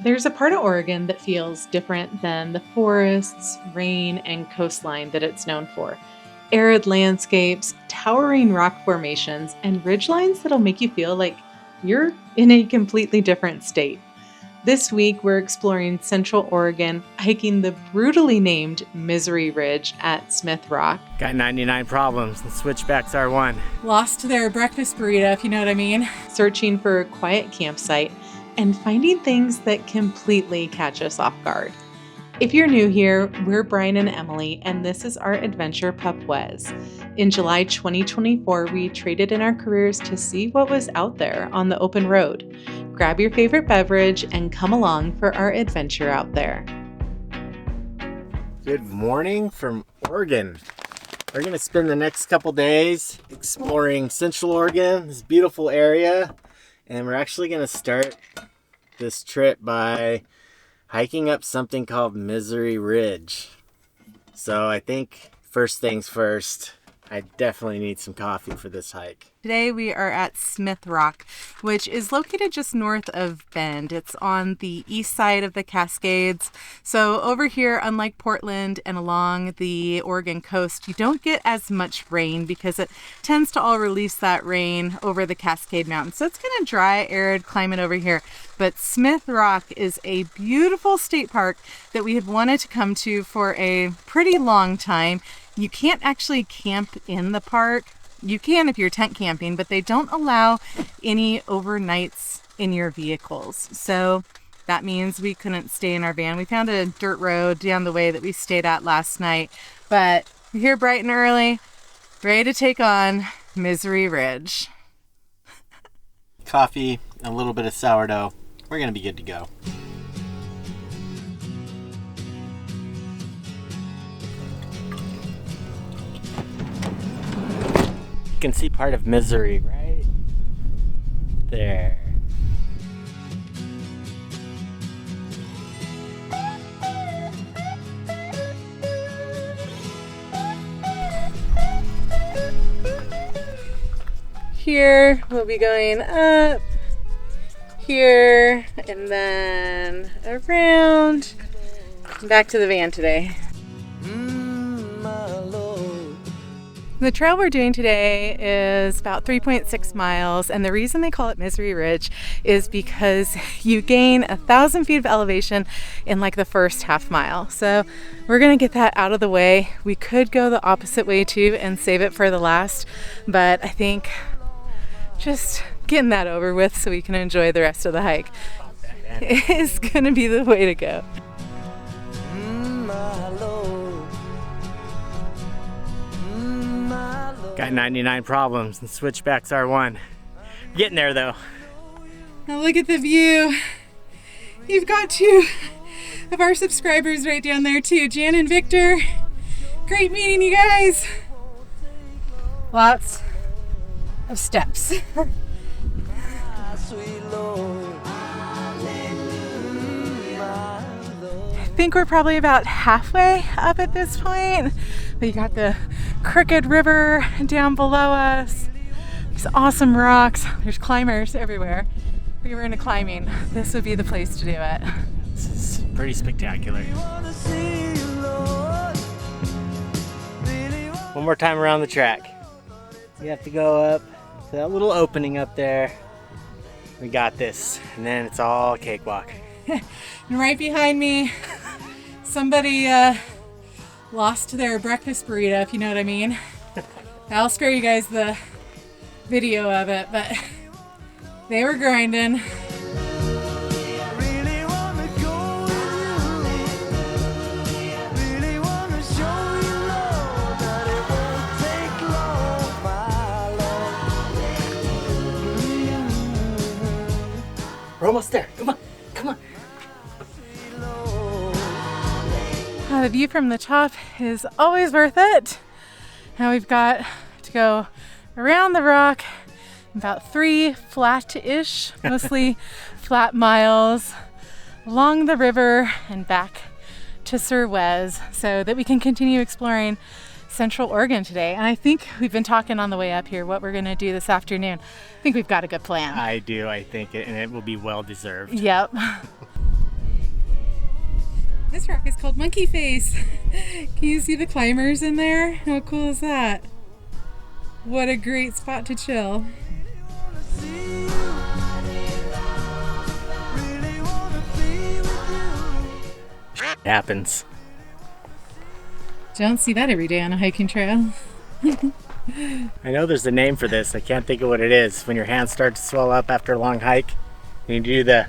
There's a part of Oregon that feels different than the forests, rain, and coastline that it's known for. Arid landscapes, towering rock formations, and ridgelines that'll make you feel like you're in a completely different state. This week, we're exploring Central Oregon, hiking the brutally named Misery Ridge at Smith Rock. Got 99 problems, and switchbacks are one. Lost their breakfast burrito, if you know what I mean. Searching for a quiet campsite and finding things that completely catch us off guard. If you're new here, we're Brian and Emily, and this is our adventure pup Wes. In July 2024, we traded in our careers to see what was out there on the open road. Grab your favorite beverage and come along for our adventure out there. Good morning from Oregon. We're going to spend the next couple days exploring Central Oregon, this beautiful area, and we're actually going to start this trip by hiking up something called Misery Ridge. So I think first things first, I definitely need some coffee for this hike. Today we are at Smith Rock, which is located just north of Bend. It's on the east side of the Cascades. So over here, unlike Portland and along the Oregon coast, you don't get as much rain because it tends to all release that rain over the Cascade Mountains. So it's kind of dry, arid climate over here. But Smith Rock is a beautiful state park that we have wanted to come to for a pretty long time. You can't actually camp in the park. You can if you're tent camping, but they don't allow any overnights in your vehicles. So that means we couldn't stay in our van. We found a dirt road down the way that we stayed at last night. But we're here bright and early, ready to take on Misery Ridge. Coffee, a little bit of sourdough. We're going to be good to go. You can see part of Misery right there. Here we'll be going up, here, and then around, back to the van today. The trail we're doing today is about 3.6 miles, and the reason they call it Misery Ridge is because you gain 1,000 feet of elevation in like the first half mile. So we're gonna get that out of the way. We could go the opposite way too and save it for the last, but I think just getting that over with so we can enjoy the rest of the hike is gonna be the way to go. Got 99 problems, and switchbacks are one. Getting there though. Now look at the view. You've got two of our subscribers right down there too, Jan and Victor. Great meeting you guys. Lots of steps. I think we're probably about halfway up at this point. But you got the crooked river down below us. There's awesome rocks. There's climbers everywhere. If we were into climbing, this would be the place to do it. This is pretty spectacular. One more time around the track. You have to go up to that little opening up there. We got this, and then it's all cakewalk. And right behind me, somebody lost their breakfast burrito, if you know what I mean. I'll spare you guys the video of it, but they were grinding. We're almost there. Come on, come on. The view from the top is always worth it. Now we've got to go around the rock, about 3 flat-ish, mostly flat miles, along the river and back to Sir Wes so that we can continue exploring Central Oregon today. And I think we've been talking on the way up here what we're going to do this afternoon. I think we've got a good plan. I do. I think it, and it will be well deserved. Yep. This rock is called Monkey Face. Can you see the climbers in there? How cool is that? What a great spot to chill. Happens. Don't see that every day on a hiking trail. I know there's a name for this. I can't think of what it is. When your hands start to swell up after a long hike, and you do the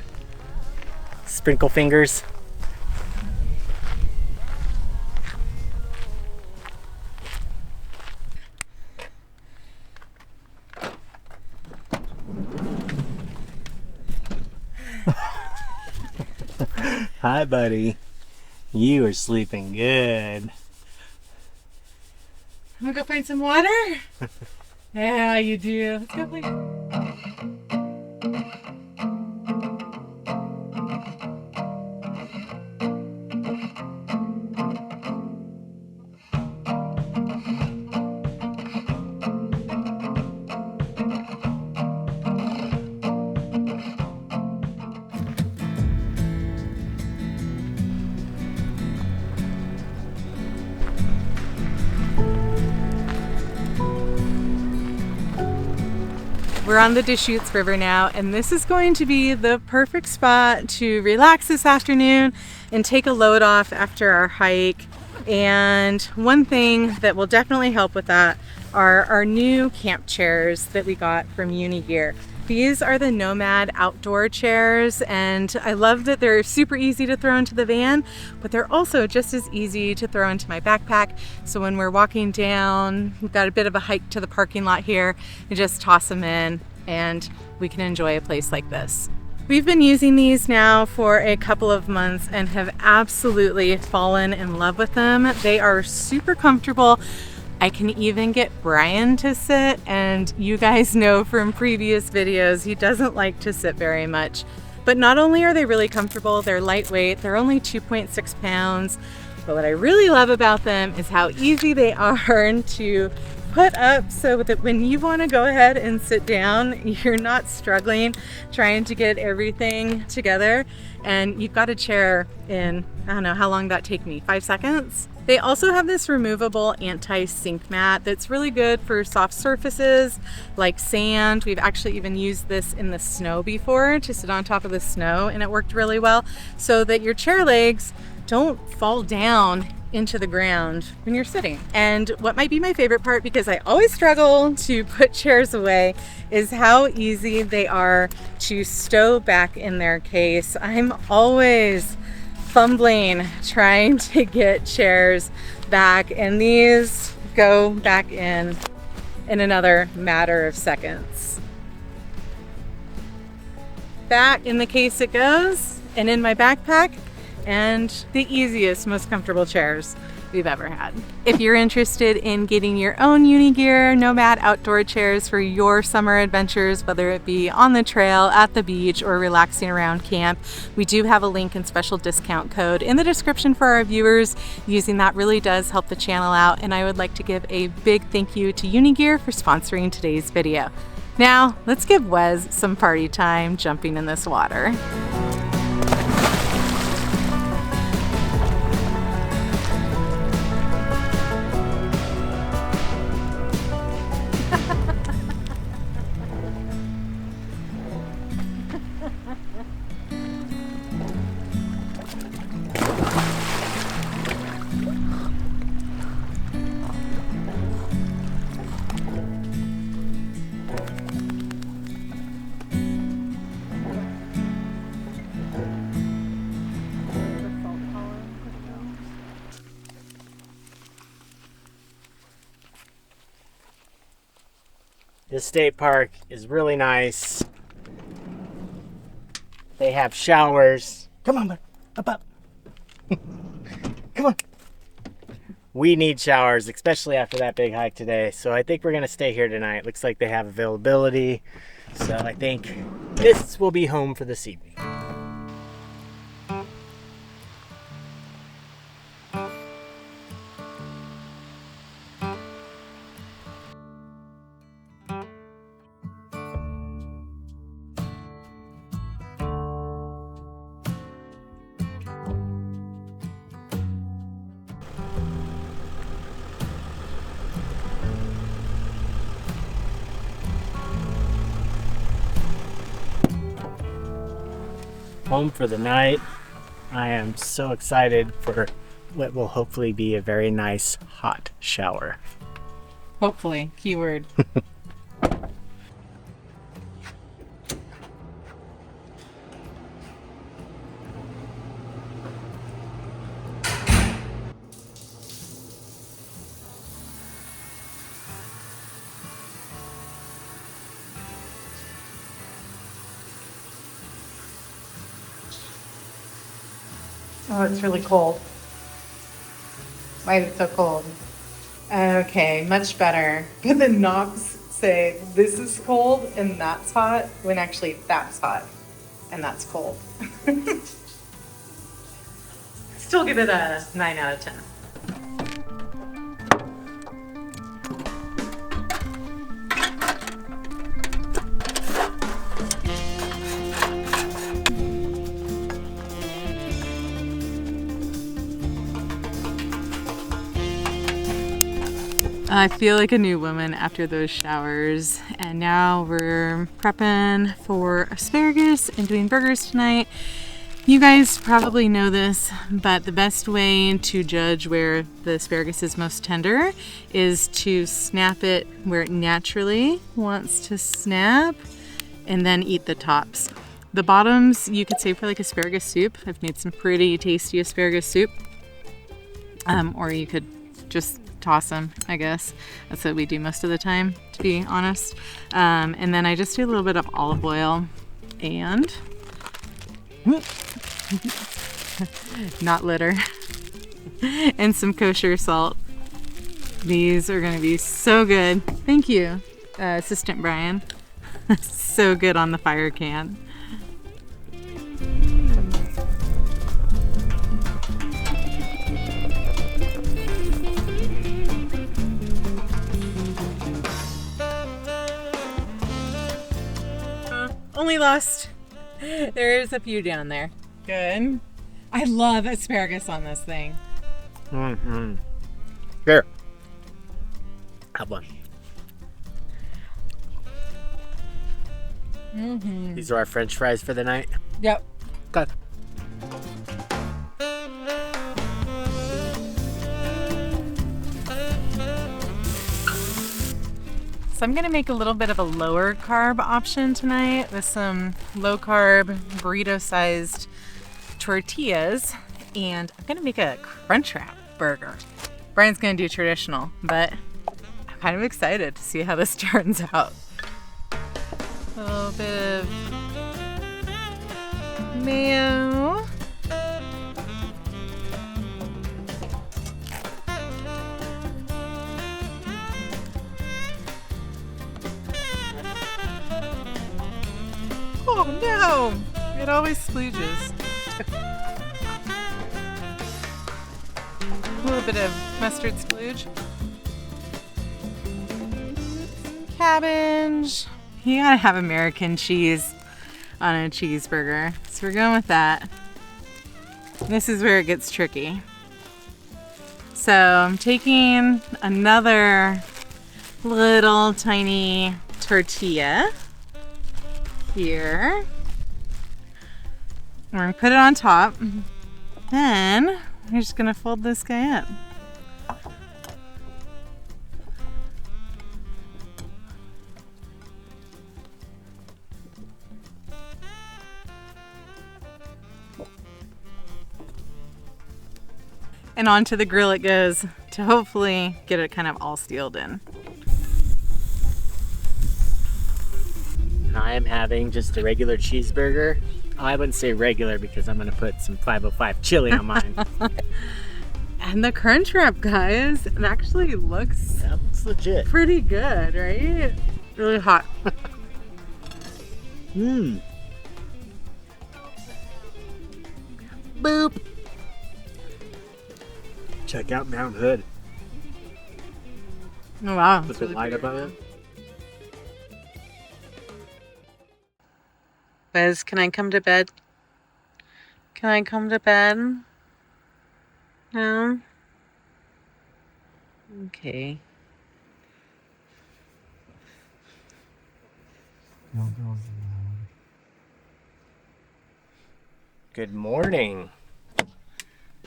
sprinkle fingers. Hi, buddy. You are sleeping good. I'm gonna go find some water. Yeah, you do. Let's go play. We're on the Deschutes River now, and this is going to be the perfect spot to relax this afternoon and take a load off after our hike. And one thing that will definitely help with that are our new camp chairs that we got from Unigear. These are the Nomad outdoor chairs, and I love that they're super easy to throw into the van, but they're also just as easy to throw into my backpack. So when we're walking down, we've got a bit of a hike to the parking lot here, and just toss them in and we can enjoy a place like this. We've been using these now for a couple of months and have absolutely fallen in love with them. They are super comfortable. I can even get Brian to sit, and you guys know from previous videos, he doesn't like to sit very much. But not only are they really comfortable, they're lightweight, they're only 2.6 pounds. But what I really love about them is how easy they are to put up so that when you want to go ahead and sit down, you're not struggling trying to get everything together. And you've got a chair in, I don't know how long that take me, 5 seconds? They also have this removable anti-sink mat that's really good for soft surfaces like sand. We've actually even used this in the snow before to sit on top of the snow, and it worked really well so that your chair legs don't fall down into the ground when you're sitting. And what might be my favorite part, because I always struggle to put chairs away, is how easy they are to stow back in their case. I'm always fumbling trying to get chairs back, and these go back in another matter of seconds. Back in the case it goes, and in my backpack, and the easiest, most comfortable chairs we've ever had. If you're interested in getting your own Unigear Nomad outdoor chairs for your summer adventures, whether it be on the trail, at the beach, or relaxing around camp, we do have a link and special discount code in the description for our viewers. Using that really does help the channel out, and I would like to give a big thank you to Unigear for sponsoring today's video. Now, let's give Wes some party time jumping in this water. This state park is really nice. They have showers. Come on, bud. Up. Come on. We need showers, especially after that big hike today. So I think we're going to stay here tonight. Looks like they have availability. So I think this will be home for this evening. home for the night. I am so excited for what will hopefully be a very nice hot shower. Hopefully, keyword. Oh, it's really cold. Why is it so cold? Okay, much better. But the knobs say this is cold and that's hot, when actually that's hot and that's cold. Still give it a 9 out of 10. I feel like a new woman after those showers, and now we're prepping for asparagus and doing burgers tonight. You guys probably know this, but the best way to judge where the asparagus is most tender is to snap it where it naturally wants to snap and then eat the tops. The bottoms you could save for like asparagus soup. I've made some pretty tasty asparagus soup. Or you could just toss them, I guess. That's what we do most of the time, to be honest. And then I just do a little bit of olive oil and not litter and some kosher salt. These are going to be so good. Thank you, Assistant Brian. So good on the fire can. Only lost. There's a few down there. Good. I love asparagus on this thing. Mm-hmm. Here. Have one. Mm-hmm. These are our French fries for the night. Yep. Okay. So I'm gonna make a little bit of a lower carb option tonight with some low carb burrito sized tortillas, and I'm gonna make a crunch wrap burger. Brian's gonna do traditional, but I'm kind of excited to see how this turns out. A little bit of mayo. Oh no! It always splooges. A little bit of mustard splooge. Cabbage. You gotta have American cheese on a cheeseburger. So we're going with that. This is where it gets tricky. So I'm taking another little tiny tortilla here. We're gonna put it on top. Then we're just gonna fold this guy up. And onto the grill it goes to hopefully get it kind of all sealed in. And I am having just a regular cheeseburger. I wouldn't say regular because I'm going to put some 505 chili on mine. And the crunch wrap, guys, it actually looks That looks legit. pretty good, right? Really hot. Mmm. Boop. Check out Mount Hood. Oh wow. With the light above it. Liz, can I come to bed? Can I come to bed? No? Okay. Good morning.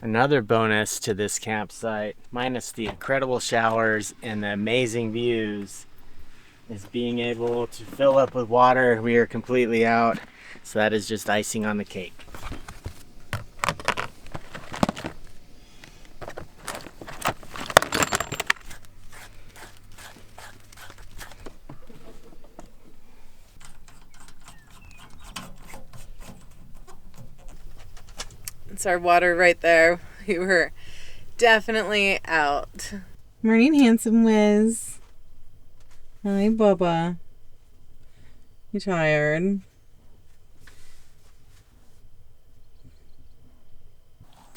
Another bonus to this campsite, minus the incredible showers and the amazing views, is being able to fill up with water. We are completely out, so that is just icing on the cake. It's our water right there. We were definitely out. Morning, handsome Wiz. Hi, Bubba. You tired?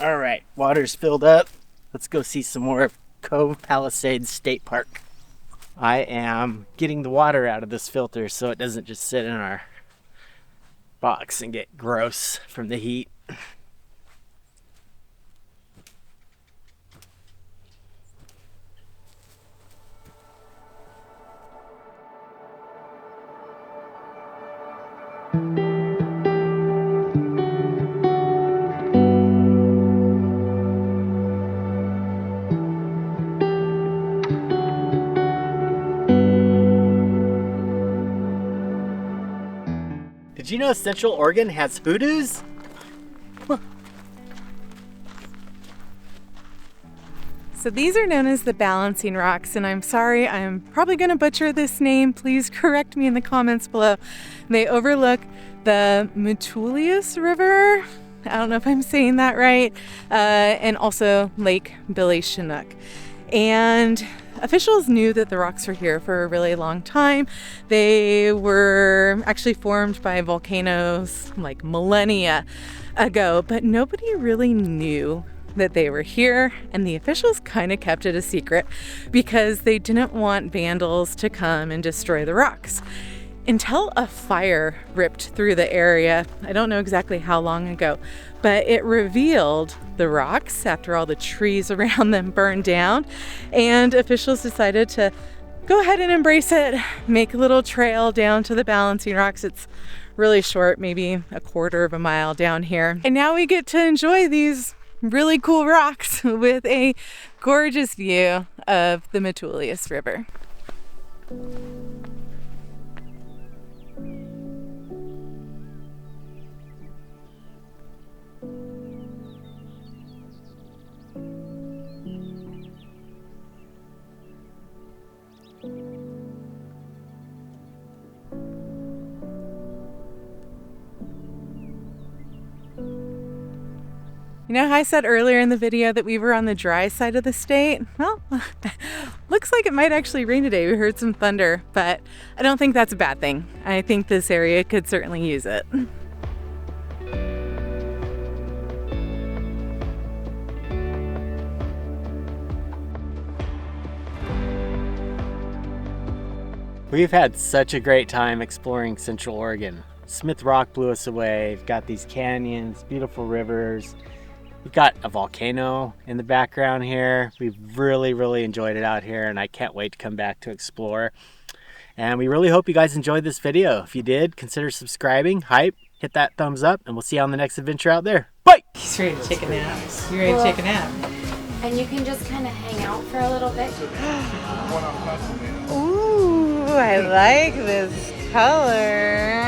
All right, water's filled up. Let's go see some more of Cove Palisades State Park. I am getting the water out of this filter so it doesn't just sit in our box and get gross from the heat. Did you know Central Oregon has hoodoos? So these are known as the balancing rocks, and I'm sorry, I'm probably going to butcher this name. Please correct me in the comments below. They overlook the Metolius River. I don't know if I'm saying that right. And also Lake Billy Chinook. And officials knew that the rocks were here for a really long time. They were actually formed by volcanoes like millennia ago, but nobody really knew that they were here, and the officials kind of kept it a secret because they didn't want vandals to come and destroy the rocks. Until a fire ripped through the area, I don't know exactly how long ago, but it revealed the rocks after all the trees around them burned down, and officials decided to go ahead and embrace it, make a little trail down to the balancing rocks. It's really short, maybe a quarter of a mile down here. And now we get to enjoy these really cool rocks with a gorgeous view of the Metolius River. You know how I said earlier in the video that we were on the dry side of the state? Well, looks like it might actually rain today. We heard some thunder, but I don't think that's a bad thing. I think this area could certainly use it. We've had such a great time exploring Central Oregon. Smith Rock blew us away. We've got these canyons, beautiful rivers. We've got a volcano in the background here. We've really enjoyed it out here, and I can't wait to come back to explore. And we really hope you guys enjoyed this video. If you did, consider subscribing, hype, hit that thumbs up, and we'll see you on the next adventure out there. Bye! He's ready to take a nap. You ready to take a nap? And you can just kind of hang out for a little bit. Ooh, I like this color.